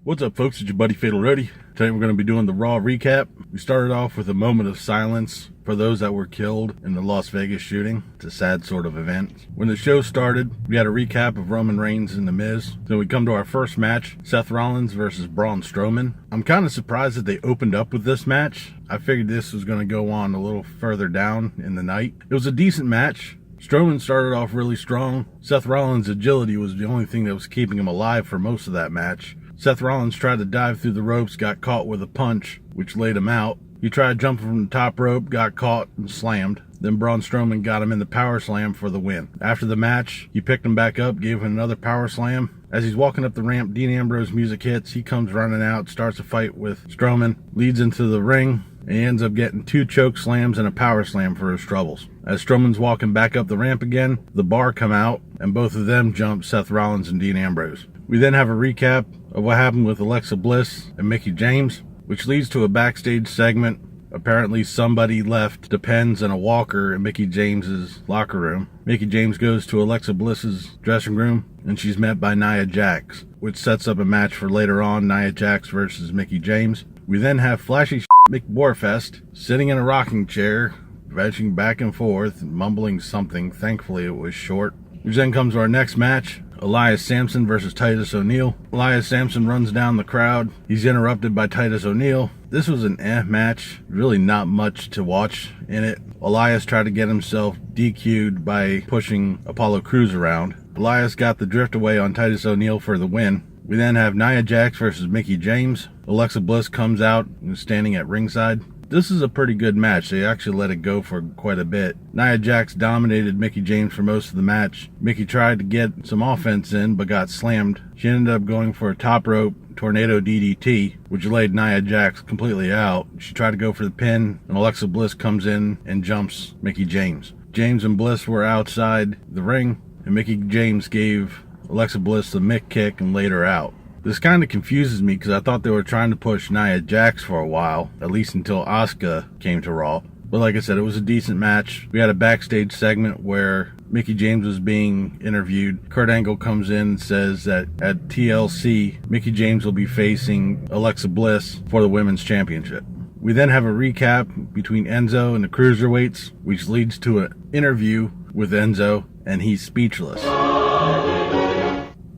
What's up, folks? It's your buddy Fatalroadie. Today we're going to be doing the Raw recap. We started off with a moment of silence for those that were killed in the Las Vegas shooting. It's a sad sort of event. When the show started, we had a recap of Roman Reigns and The Miz. Then we come to our first match, Seth Rollins versus Braun Strowman. I'm kind of surprised that they opened up with this match. I figured this was going to go on a little further down in the night. It was a decent match. Strowman started off really strong. Seth Rollins' agility was the only thing that was keeping him alive for most of that match. Seth Rollins tried to dive through the ropes, got caught with a punch, which laid him out. He tried jumping from the top rope, got caught and slammed. Then Braun Strowman got him in the power slam for the win. After the match, he picked him back up, gave him another power slam. As he's walking up the ramp, Dean Ambrose music hits. He comes running out, starts a fight with Strowman, leads into the ring, and he ends up getting 2 choke slams and a power slam for his troubles. As Strowman's walking back up the ramp again, the Bar come out, and both of them jump Seth Rollins and Dean Ambrose. We then have a recap of what happened with Alexa Bliss and Mickie James, which leads to a backstage segment. Apparently somebody left Depends and a walker in Mickie James's locker room. Mickie James goes to Alexa Bliss's dressing room, and she's met by Nia Jax, which sets up a match for later on, Nia Jax versus Mickie James. We then have Flashy McWarfest sitting in a rocking chair, veging back and forth, mumbling something. Thankfully it was short. Which then comes to our next match, Elias Samson versus Titus O'Neil. Elias Samson runs down the crowd. He's interrupted by Titus O'Neil. This was an match. Really not much to watch in it. Elias tried to get himself DQ'd by pushing Apollo Crews around. Elias got the drift away on Titus O'Neil for the win. We then have Nia Jax versus Mickie James. Alexa Bliss comes out and is standing at ringside. This is a pretty good match. They actually let it go for quite a bit. Nia Jax dominated Mickie James for most of the match. Mickie tried to get some offense in, but got slammed. She ended up going for a top rope tornado DDT, which laid Nia Jax completely out. She tried to go for the pin, and Alexa Bliss comes in and jumps Mickie James. James and Bliss were outside the ring, and Mickie James gave Alexa Bliss the Mick kick and laid her out. This kind of confuses me because I thought they were trying to push Nia Jax for a while, at least until Asuka came to Raw. But like I said, it was a decent match. We had a backstage segment where Mickie James was being interviewed. Kurt Angle comes in and says that at TLC, Mickie James will be facing Alexa Bliss for the Women's Championship. We then have a recap between Enzo and the Cruiserweights, which leads to an interview with Enzo, and he's speechless.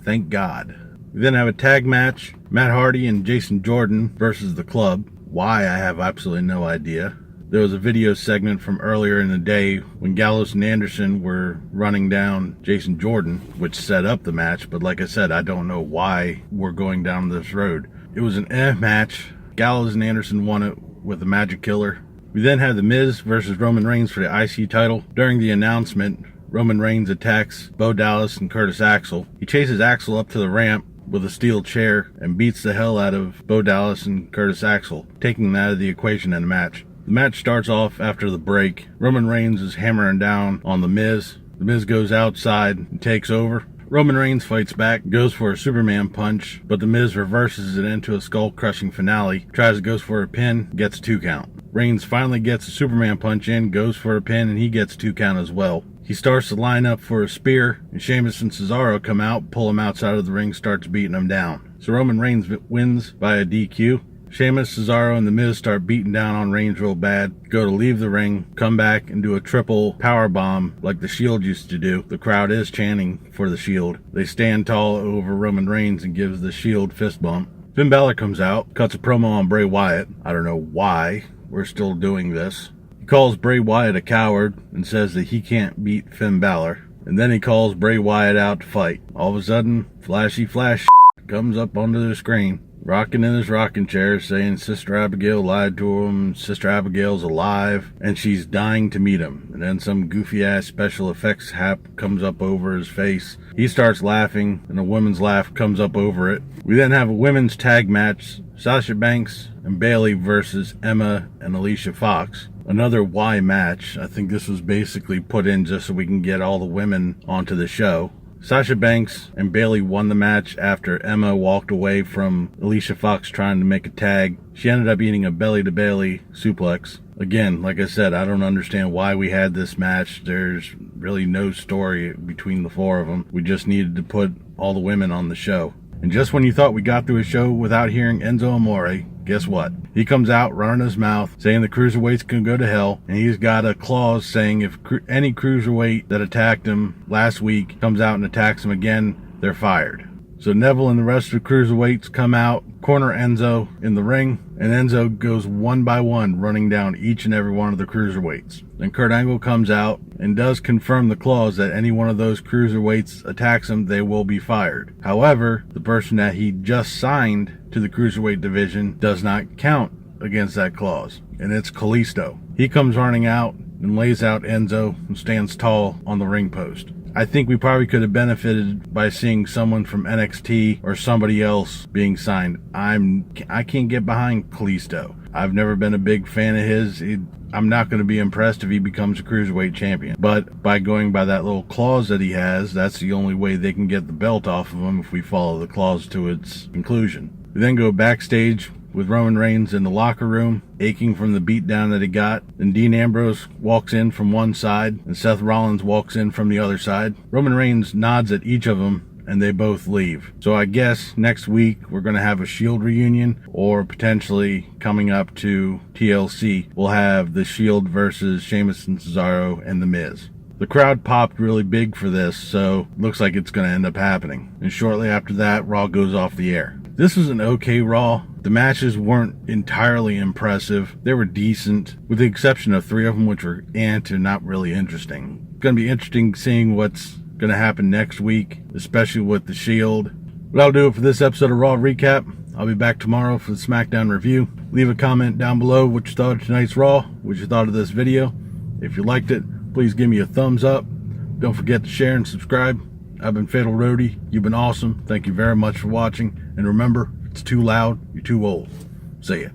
Thank God. We then have a tag match, Matt Hardy and Jason Jordan versus The Club. Why, I have absolutely no idea. There was a video segment from earlier in the day when Gallows and Anderson were running down Jason Jordan, which set up the match, but like I said, I don't know why we're going down this road. It was an match. Gallows and Anderson won it with a magic killer. We then have The Miz versus Roman Reigns for the IC title. During the announcement, Roman Reigns attacks Bo Dallas and Curtis Axel. He chases Axel up to the ramp with a steel chair and beats the hell out of Bo Dallas and Curtis Axel, taking them out of the equation in the match. The match starts off after the break. Roman Reigns is hammering down on The Miz. The Miz goes outside and takes over. Roman Reigns fights back, goes for a Superman punch, but The Miz reverses it into a skull-crushing finale, tries to go for a pin, gets a 2 count. Reigns finally gets a Superman punch in, goes for a pin, and he gets a 2 count as well. He starts to line up for a spear, and Sheamus and Cesaro come out, pull him outside of the ring, starts beating him down. So Roman Reigns wins by a DQ. Sheamus, Cesaro, and The Miz start beating down on Reigns real bad, go to leave the ring, come back and do a triple power bomb like the Shield used to do. The crowd is chanting for the Shield. They stand tall over Roman Reigns and gives the Shield fist bump. Finn Balor comes out, cuts a promo on Bray Wyatt. I don't know why we're still doing this. He calls Bray Wyatt a coward and says that he can't beat Finn Balor. And then he calls Bray Wyatt out to fight. All of a sudden, Flashy Flash comes up onto the screen, rocking in his rocking chair, saying Sister Abigail lied to him, Sister Abigail's alive, and she's dying to meet him. And then some goofy-ass special effects hap comes up over his face. He starts laughing, and a woman's laugh comes up over it. We then have a women's tag match, Sasha Banks and Bayley versus Emma and Alicia Fox. Another Y match. I think this was basically put in just so we can get all the women onto the show. Sasha Banks and Bayley won the match after Emma walked away from Alicia Fox trying to make a tag. She ended up eating a belly-to-belly suplex. Again, like I said, I don't understand why we had this match. There's really no story between the 4 of them. We just needed to put all the women on the show. And just when you thought we got through a show without hearing Enzo Amore, guess what? He comes out running his mouth saying the cruiserweights can go to hell, and he's got a clause saying if any cruiserweight that attacked him last week comes out and attacks him again, they're fired. So Neville and the rest of the cruiserweights come out, corner Enzo in the ring, and Enzo goes one by one running down each and every one of the cruiserweights. Then Kurt Angle comes out and does confirm the clause that any one of those cruiserweights attacks him, they will be fired. However, the person that he just signed to the cruiserweight division does not count against that clause, and it's Kalisto. He comes running out and lays out Enzo and stands tall on the ring post. I think we probably could have benefited by seeing someone from NXT or somebody else being signed. I can't get behind Kalisto. I've never been a big fan of his. I'm not going to be impressed if he becomes a cruiserweight champion. But by going by that little clause that he has, that's the only way they can get the belt off of him if we follow the clause to its conclusion. We then go backstage with Roman Reigns in the locker room, aching from the beatdown that he got. Then Dean Ambrose walks in from one side, and Seth Rollins walks in from the other side. Roman Reigns nods at each of them, and they both leave. So I guess next week we're going to have a Shield reunion, or potentially coming up to TLC, we'll have the Shield versus Sheamus and Cesaro and The Miz. The crowd popped really big for this, so looks like it's going to end up happening. And shortly after that, Raw goes off the air. This was an okay Raw. The matches weren't entirely impressive. They were decent, with the exception of 3 of them, which were and not really interesting. It's going to be interesting seeing what's going to happen next week, especially with the Shield. But that'll do it for this episode of Raw Recap. I'll be back tomorrow for the SmackDown review. Leave a comment down below what you thought of tonight's Raw, what you thought of this video. If you liked it, please give me a thumbs up. Don't forget to share and subscribe. I've been Fatalroadie. You've been awesome. Thank you very much for watching. And remember, if it's too loud, you're too old. See ya.